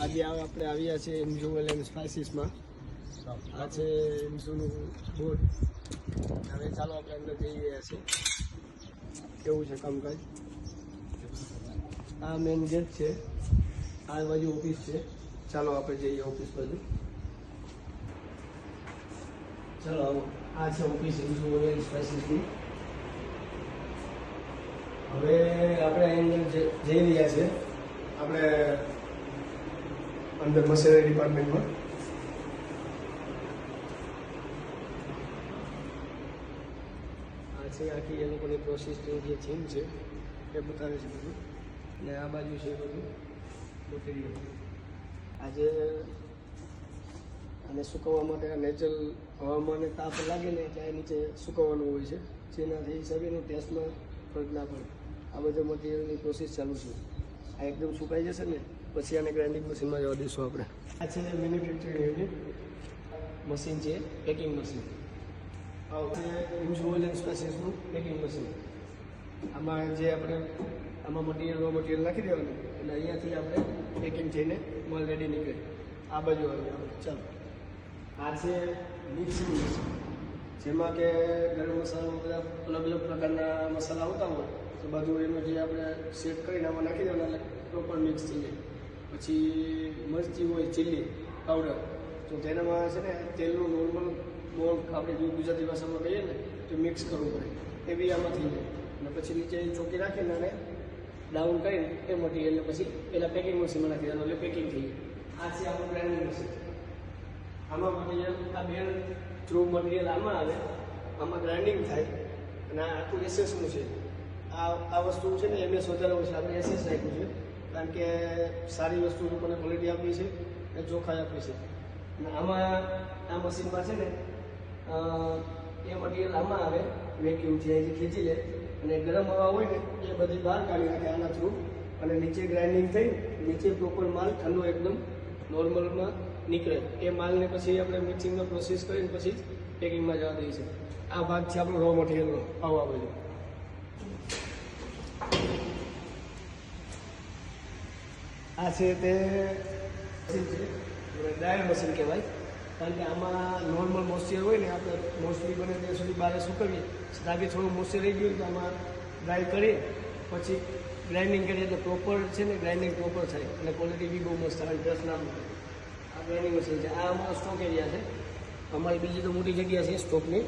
આજે આપણે આવ્યા છીએ ઇન્ઝુઅલ એન્ડ સ્પાઇસીસમાં. આ છે ઇન્ઝુનું બોર્ડ. હવે ચાલો આપણે અંદર જઈ રહ્યા છીએ. કેવું છે કામકાજ? આ મેઇન ગેટ છે, આ બાજુ ઓફિસ છે. ચાલો આપણે જઈએ ઓફિસ બાજુ. ચાલો આ છે ઓફિસ ઇન્ઝુઅલ એન્ડ સ્પાઇસીસની. હવે આપણે અંદર જઈ રહ્યા છીએ આપણે અંદર મશીનરી ડિપાર્ટમેન્ટમાં. આ છે આખી એ લોકોની પ્રોસેસની જે થીમ છે એ બતાવે છે બધું. અને આ બાજુ છે બધું મટીરિયલ. આજે આને સુકવવા માટે નેચરલ હવામાન તાપ લાગે ને ત્યાં નીચે સુકવવાનું હોય છે, જેનાથી હિસાબેની ટેસ્ટમાં ફરક ના પડે. આ બધા મટીરિયલની પ્રોસેસ ચાલુ છે. આ એકદમ સુકાઈ જશે ને પછી આને ગ્રાઇન્ડિંગ મશીનમાં જવા દઈશું આપણે. આ છે મેન્યુફેક્ચરિંગ યુનિટ મશીન છે, પેકિંગ મશીન. આ છે ઇન્ઝુઅલ એન્ડ સ્પાઇસીસનું પેકિંગ મશીન. આમાં જે આપણે આમાં મટીરિયલ નાખી દેવાનું એટલે અહીંયાથી આપણે પેકિંગ થઈને માલ રેડી નીકળે. આ બાજુ આવી આપણે ચાલો. આ છે મિક્સિંગ મશીન, જેમાં કે ગરમ મસાલો બધા અલગ અલગ પ્રકારના મસાલા આવતા હોય તો બધું એનું જે આપણે સેટ કરીને આમાં નાખી દેવાનું એટલે પ્રોપર મિક્સ થઈ જાય. પછી મરચી હોય ચીલી પાવડર, તો તેનામાં છે ને તેલનું નોર્મલ બોલ આપણે જે ગુજરાતી ભાષામાં કહીએ ને તો મિક્સ કરવું પડે, એ બી આમાં થઈ જાય. અને પછી નીચે ચોકી રાખીને અને ડાઉન કરીને એ મટીરિયલને પછી પહેલાં પેકિંગ મશીનમાં નાખી દેવાનું એટલે પેકિંગ થઈ જાય. આ છે આપણું ગ્રાઇન્ડિંગ મશીન. આમાં મટીરિયલ આ બે થ્રુ મટીરિયલ આમાં આવે, આમાં ગ્રાઇન્ડિંગ થાય. અને આ આખું એસએસનું છે. આ વસ્તુ છે ને એમએસ વધારે છે, આપણે એસએસ રાખ્યું છે કારણ કે સારી વસ્તુ લોકોને ક્વોલિટી આપી છે અને ચોખ્ખાઈ આપી છે. અને આમાં આ મશીનમાં છે ને એ મટીરિયલ આમાં આવે વેક્યુમથી અહીંથી ખેંચી લે અને ગરમ હવા હોય ને એ બધી બહાર કાઢી નાખે આના થ્રુ. અને નીચે ગ્રાઇન્ડિંગ થઈ નીચે પ્રોપર માલ ઠંડો એકદમ નોર્મલમાં નીકળે. એ માલને પછી આપણે મિક્સિંગમાં પ્રોસેસ કરીને પછી પેકિંગમાં જવા દઈએ છીએ. આ ભાગ છે આપણો રો મટીરિયલનો. આવવા બાજુ આ છે તે મશીન છે, ડ્રાયર મશીન કહેવાય. કારણ કે આમાં નોર્મલ મોઇસ્ચર હોય ને આપણે મોસ્ટલી બને ત્યાં સુધી બહાર સુકવીએ, લાગે થોડું મોઇસ્ચર રહી ગયું તો આમાં ડ્રાય કરી પછી ગ્રાઇન્ડિંગ કરીએ એટલે પ્રોપર છે ને ગ્રાઇન્ડિંગ પ્રોપર થાય અને ક્વોલિટી બી બહુ મસ્ત આવે, ટેસ્ટ ના મળે. આ ગ્રાઇન્ડિંગ મશીન છે. આ અમારો સ્ટોક એરિયા છે. અમારી બીજી તો મોટી જગ્યા છે સ્ટોકની,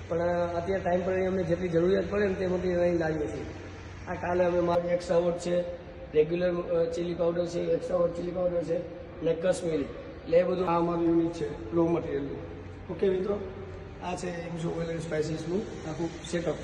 પણ અત્યારે ટાઈમ પર અમને જેટલી જરૂરિયાત પડે ને તે મોટી લઈને લાવીએ છીએ. આ કાલે અમે મારું એક્સ્ટ્રા વોટ છે, રેગ્યુલર ચીલી પાવડર છે, એક્સ્ટ્રા વોટ ચીલી પાવડર છે અને કશ્મીરી, એટલે એ બધું આ અમારું યુનિટ છે રો મટીરિયલનું. ઓકે મિત્રો, આ છે ઇન્ઝુઅલ એન્ડ સ્પાઇસીસનું આખું સેટઅપ.